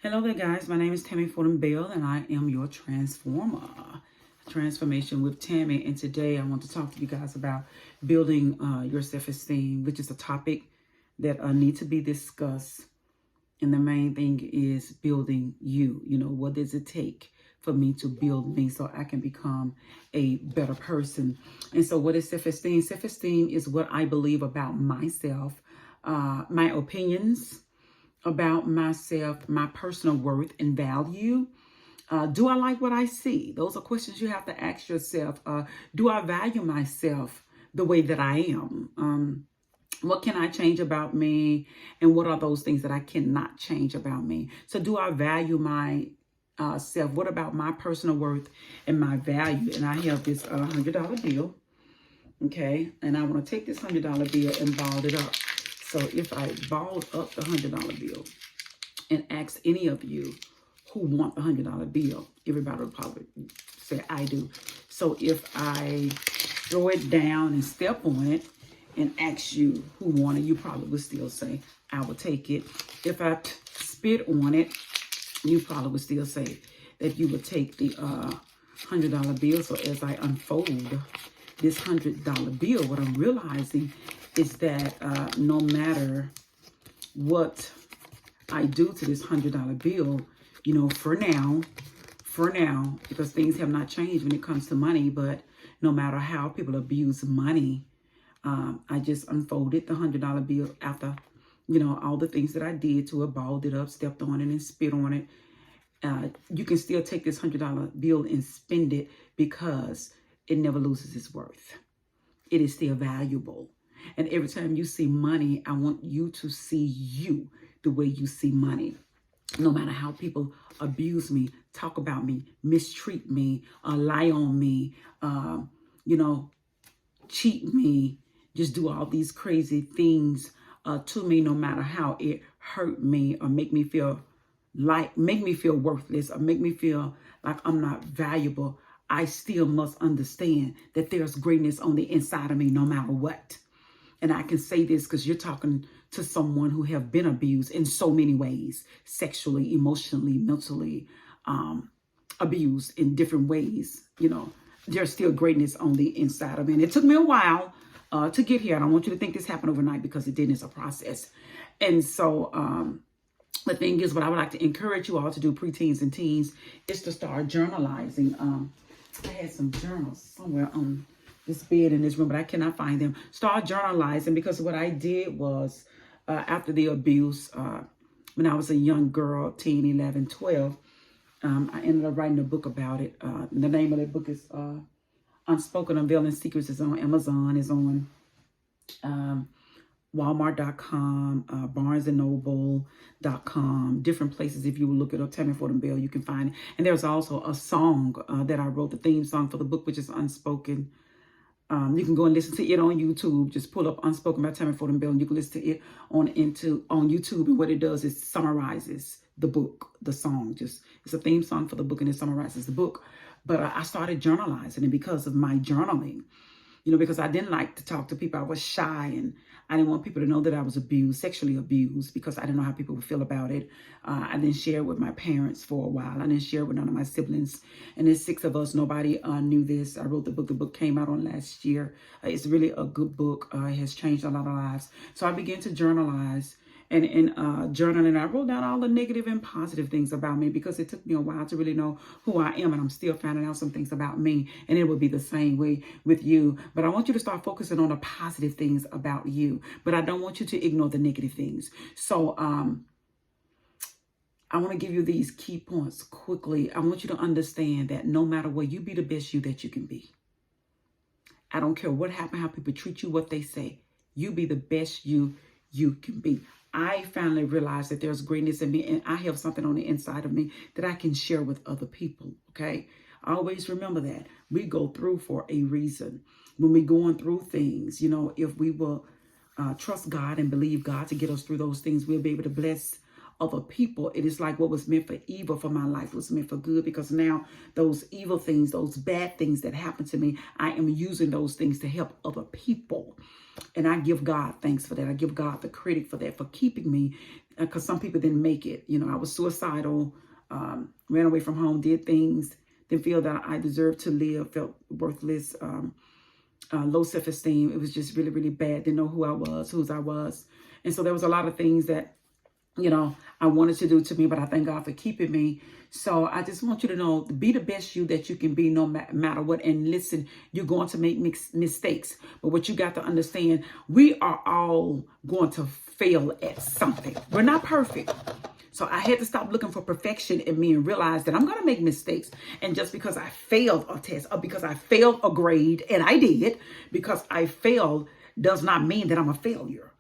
Hello there, guys. My name is Tammy Fordham Bell, and I am your transformer. Transformation with Tammy. And today I want to talk to you guys about building your self-esteem, which is a topic that needs to be discussed. And the main thing is building you. You know, what does it take for me to build me so I can become a better person? And so what is self-esteem? Self-esteem is what I believe about myself, my opinions about myself, my personal worth and value. Do I like what I see? Those are questions you have to ask yourself. Do I value myself the way that I am? What can I change about me? And what are those things that I cannot change about me? So do I value my self? What about my personal worth and my value? And I have this $100 bill. Okay. And I want to take this $100 bill and ball it up. So if I balled up the $100 bill and ask any of you who want the $100 bill, everybody will probably say, I do. So if I throw it down and step on it and ask you who want it, you probably would still say, I will take it. If I spit on it, you probably would still say that you would take the $100 bill. So as I unfold this $100 bill, what I'm realizing is that no matter what I do to this $100 bill, you know, for now, because things have not changed when it comes to money, but no matter how people abuse money, I just unfolded the $100 bill after, you know, all the things that I did to it, balled it up, stepped on it and spit on it. You can still take this $100 bill and spend it because it never loses its worth. It is still valuable. And every time you see money, I want you to see you the way you see money. No matter how people abuse me, talk about me, mistreat me, lie on me, you know, cheat me, just do all these crazy things to me, no matter how it hurt me or make me feel worthless or make me feel like I'm not valuable. I still must understand that there's greatness on the inside of me no matter what. And I can say this because you're talking to someone who have been abused in so many ways, sexually, emotionally, mentally, abused in different ways. You know, there's still greatness on the inside of me. And it took me a while to get here. I don't want you to think this happened overnight because it didn't. It's a process. And so the thing is, what I would like to encourage you all to do, preteens and teens, is to start journalizing. I had some journals somewhere on this bed in this room, but I cannot find them. Start journalizing, because what I did was after the abuse, when I was a young girl, teen, 11, 12, I ended up writing a book about it. The name of the book is Unspoken Unveiling Secrets. Is on Amazon, is on Walmart.com, BarnesandNoble.com, different places. If you look it up, Tammy Fordham Bell, you can find it. And there's also a song that I wrote, the theme song for the book, which is Unspoken. You can go and listen to it on YouTube. Just pull up Unspoken by Tammy Fordham Bell, and you can listen to it on YouTube. And what it does is summarizes the book, the song. Just it's a theme song for the book, and it summarizes the book. But I started journalizing, and because of my journaling, you know, because I didn't like to talk to people. I was shy, and I didn't want people to know that I was abused, sexually abused, because I didn't know how people would feel about it. I didn't share it with my parents for a while. I didn't share it with none of my siblings. And there's 6 of us. Nobody knew this. I wrote the book. The book came out on last year. It's really a good book. It has changed a lot of lives. So I began to journalize. And in journaling, I wrote down all the negative and positive things about me, because it took me a while to really know who I am. And I'm still finding out some things about me. And it will be the same way with you. But I want you to start focusing on the positive things about you. But I don't want you to ignore the negative things. So I want to give you these key points quickly. I want you to understand that no matter what, you be the best you that you can be. I don't care what happened, how people treat you, what they say. You be the best you can be. I finally realized that there's greatness in me, and I have something on the inside of me that I can share with other people, okay? Always remember that. We go through for a reason. When we're going through things, you know, if we will trust God and believe God to get us through those things, we'll be able to bless other people. It is like what was meant for evil for my life was meant for good, because now those evil things, those bad things that happened to me, I am using those things to help other people. And I give God thanks for that. I give God the credit for that, for keeping me because some people didn't make it. You know, I was suicidal, ran away from home, did things, didn't feel that I deserved to live, felt worthless, low self-esteem. It was just really, really bad. Didn't know who I was, whose I was. And so there was a lot of things that, you know, I wanted to do to me, but I thank God for keeping me. So I just want you to know, be the best you that you can be no matter what. And listen, you're going to make mistakes. But what you got to understand, we are all going to fail at something. We're not perfect. So I had to stop looking for perfection in me and realize that I'm going to make mistakes. And just because I failed a test or because I failed a grade, and I did, because I failed does not mean that I'm a failure.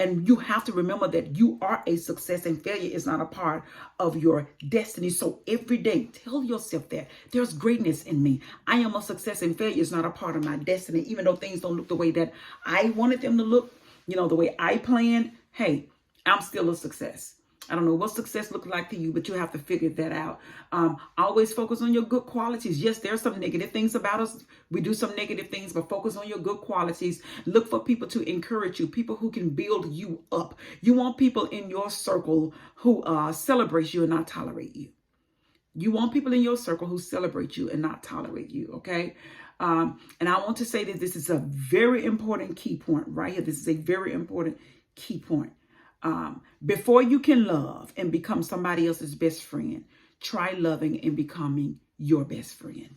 And you have to remember that you are a success and failure is not a part of your destiny. So every day, tell yourself that there's greatness in me. I am a success and failure is not a part of my destiny. Even though things don't look the way that I wanted them to look, you know, the way I planned, hey, I'm still a success. I don't know what success looks like to you, but you have to figure that out. Always focus on your good qualities. Yes, there are some negative things about us. We do some negative things, but focus on your good qualities. Look for people to encourage you, people who can build you up. You want people in your circle who celebrate you and not tolerate you. You want people in your circle who celebrate you and not tolerate you, okay? And I want to say that this is a very important key point right here. This is a very important key point. Before you can love and become somebody else's best friend, try loving and becoming your best friend.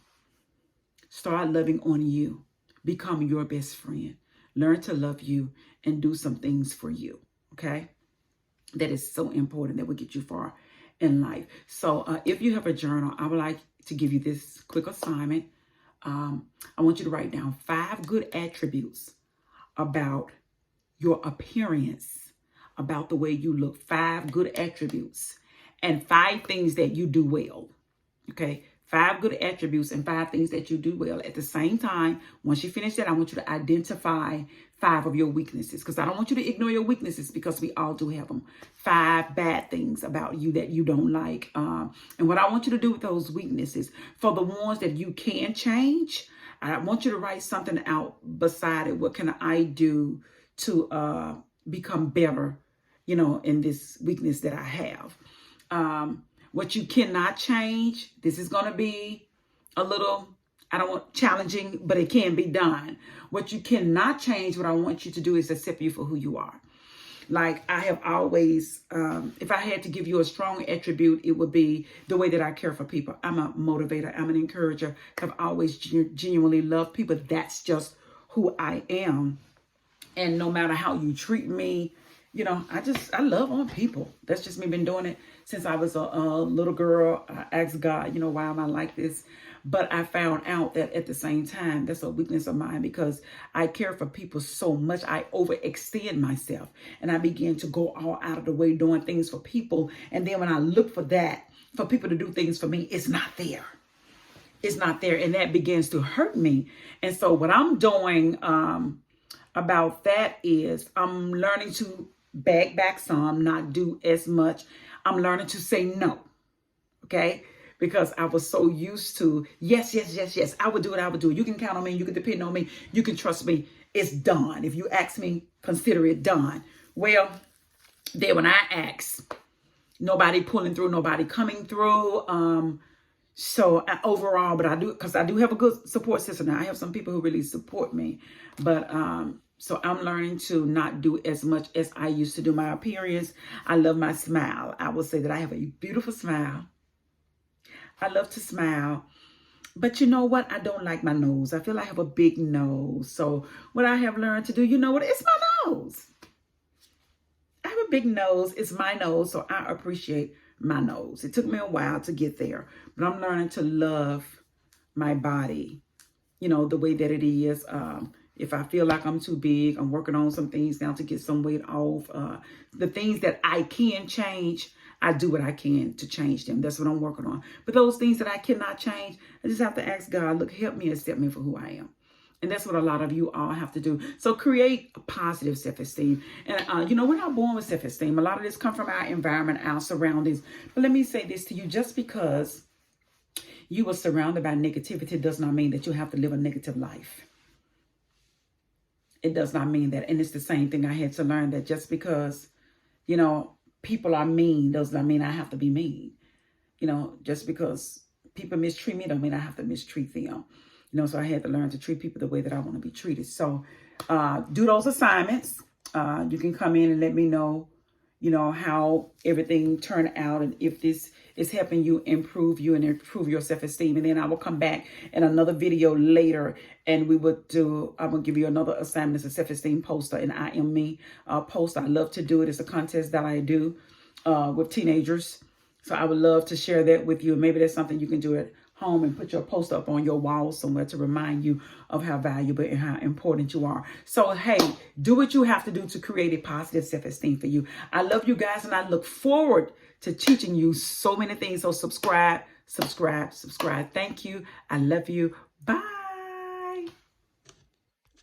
Start loving on you. Become your best friend. Learn to love you and do some things for you. Okay? That is so important. That will get you far in life. So if you have a journal, I would like to give you this quick assignment. I want you to write down 5 good attributes about your appearance, about the way you look. 5 good attributes and 5 things that you do well. Okay, 5 good attributes and 5 things that you do well. At the same time, once you finish that, I want you to identify 5 of your weaknesses, because I don't want you to ignore your weaknesses, because we all do have them. 5 bad things about you that you don't like. And what I want you to do with those weaknesses, for the ones that you can change, I want you to write something out beside it. What can I do to become better, you know, in this weakness that I have? What you cannot change, this is going to be a little, I don't want challenging, but it can be done. What you cannot change, what I want you to do is accept you for who you are. Like I have always, if I had to give you a strong attribute, it would be the way that I care for people. I'm a motivator. I'm an encourager. Have always genuinely loved people. That's just who I am. And no matter how you treat me, you know, I love on people. That's just me. Been doing it since I was a little girl. I asked God, you know, why am I like this? But I found out that at the same time, that's a weakness of mine, because I care for people so much. I overextend myself and I begin to go all out of the way doing things for people. And then when I look for that, for people to do things for me, it's not there. It's not there. And that begins to hurt me. And so what I'm doing about that is I'm learning to back some, not do as much. I'm learning to say no. Okay? Because I was so used to, yes. I would do it. You can count on me. You can depend on me. You can trust me. It's done. If you ask me, consider it done. Well, then when I ask, nobody pulling through, nobody coming through. So overall, but I do, because I do have a good support system now. I have some people who really support me. But so I'm learning to not do as much as I used to do. My appearance, I love my smile. I will say that I have a beautiful smile. I love to smile. But you know what? I don't like my nose. I feel I have a big nose. So what I have learned to do, you know what? It's my nose. I have a big nose. It's my nose. So I appreciate my nose. It took me a while to get there. But I'm learning to love my body, you know, the way that it is. If I feel like I'm too big, I'm working on some things now to get some weight off. The things that I can change, I do what I can to change them. That's what I'm working on. But those things that I cannot change, I just have to ask God, look, help me, accept me for who I am. And that's what a lot of you all have to do. So create a positive self-esteem. And, you know, we're not born with self-esteem. A lot of this comes from our environment, our surroundings. But let me say this to you. Just because you were surrounded by negativity does not mean that you have to live a negative life. It does not mean that. And it's the same thing I had to learn, that just because, you know, people are mean does not mean I have to be mean. You know, just because people mistreat me don't mean I have to mistreat them. You know, so I had to learn to treat people the way that I want to be treated. So do those assignments. You can come in and let me know, you know, how everything turned out and if this is helping you improve your self-esteem. And then I will come back in another video later and I'm going to give you another assignment. It's a self-esteem poster, and I Am Me post. I love to do it. It's a contest that I do with teenagers. So I would love to share that with you. Maybe that's something you can do at home and put your post up on your wall somewhere to remind you of how valuable and how important you are. So, hey, do what you have to do to create a positive self-esteem for you. I love you guys, and I look forward to teaching you so many things. So subscribe. Thank you. I love you. Bye.